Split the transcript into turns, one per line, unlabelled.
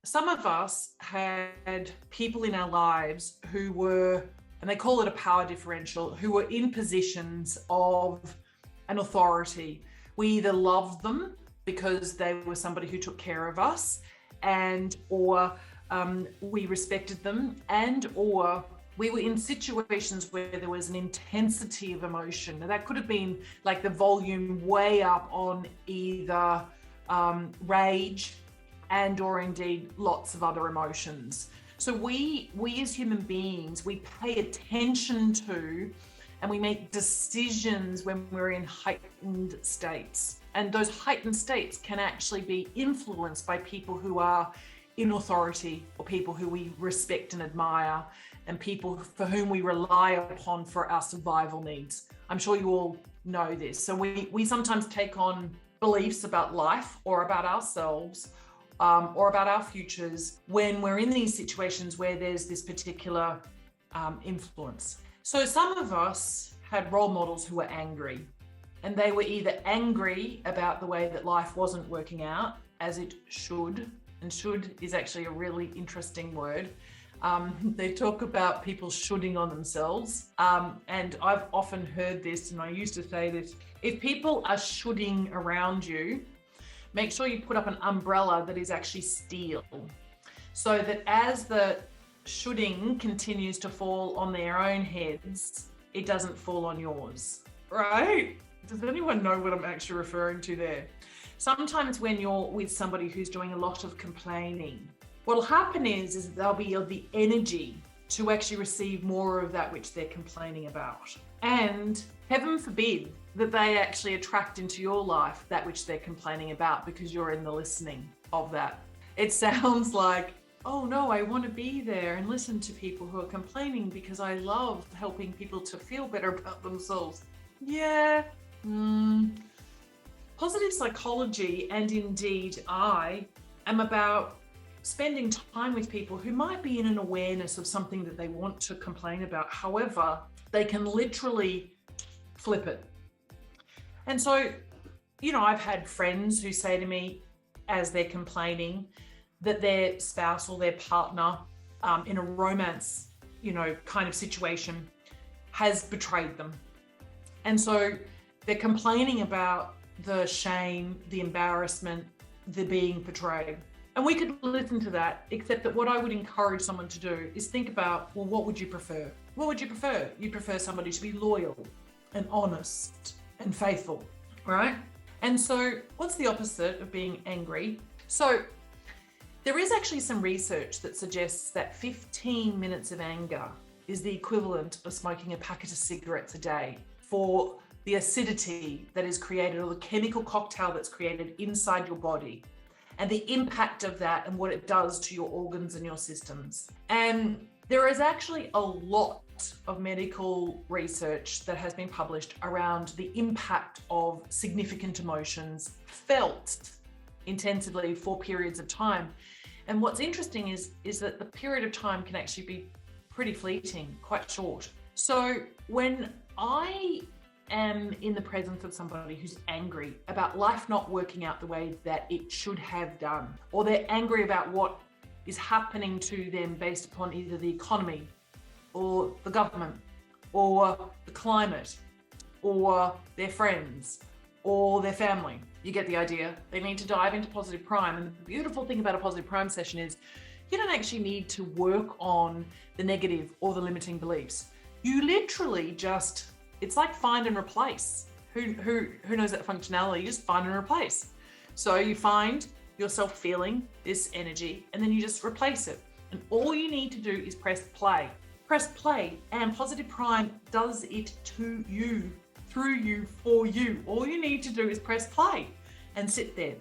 some of us had people in our lives who were, and they call it a power differential, who were in positions of an authority. We either loved them because they were somebody who took care of us, or we respected them, or we were in situations where there was an intensity of emotion. Now, that could have been like the volume way up on either rage or indeed lots of other emotions. So we as human beings, we pay attention to and we make decisions when we're in heightened states. And those heightened states can actually be influenced by people who are in authority, or people who we respect and admire, and people for whom we rely upon for our survival needs. I'm sure you all know this. So we sometimes take on beliefs about life or about ourselves, or about our futures when we're in these situations where there's this particular influence. So some of us had role models who were angry, and they were either angry about the way that life wasn't working out as it should, and should is actually a really interesting word. They talk about people shoulding on themselves. And I've often heard this, and I used to say this: if people are shoulding around you, make sure you put up an umbrella that is actually steel, so that as the shoulding continues to fall on their own heads, it doesn't fall on yours, right? Does anyone know what I'm actually referring to there? Sometimes when you're with somebody who's doing a lot of complaining, what'll happen is they'll be of the energy to actually receive more of that which they're complaining about. And heaven forbid that they actually attract into your life that which they're complaining about, because you're in the listening of that. It sounds like, oh no, I want to be there and listen to people who are complaining because I love helping people to feel better about themselves. Yeah. Positive psychology, and indeed I, am about spending time with people who might be in an awareness of something that they want to complain about. However, they can literally flip it. And so, I've had friends who say to me as they're complaining that their spouse or their partner in a romance, kind of situation has betrayed them. And so they're complaining about the shame, the embarrassment, the being betrayed. And we could listen to that, except that what I would encourage someone to do is think about, well, what would you prefer? What would you prefer? You prefer somebody to be loyal and honest and faithful, right? And so what's the opposite of being angry? So there is actually some research that suggests that 15 minutes of anger is the equivalent of smoking a packet of cigarettes a day, for the acidity that is created, or the chemical cocktail that's created inside your body, and the impact of that and what it does to your organs and your systems. And there is actually a lot of medical research that has been published around the impact of significant emotions felt intensively for periods of time. And what's interesting is that the period of time can actually be pretty fleeting, quite short. So when I am in the presence of somebody who's angry about life not working out the way that it should have done, or they're angry about what is happening to them based upon either the economy or the government or the climate or their friends or their family, you get the idea. They need to dive into Positive Prime. And the beautiful thing about a Positive Prime session is you don't actually need to work on the negative or the limiting beliefs. You literally just, it's like find and replace. Who knows that functionality? You just find and replace. So you find yourself feeling this energy, and then you just replace it. And all you need to do is press play. Press play, and Positive Prime does it to you, through you, for you. All you need to do is press play and sit there.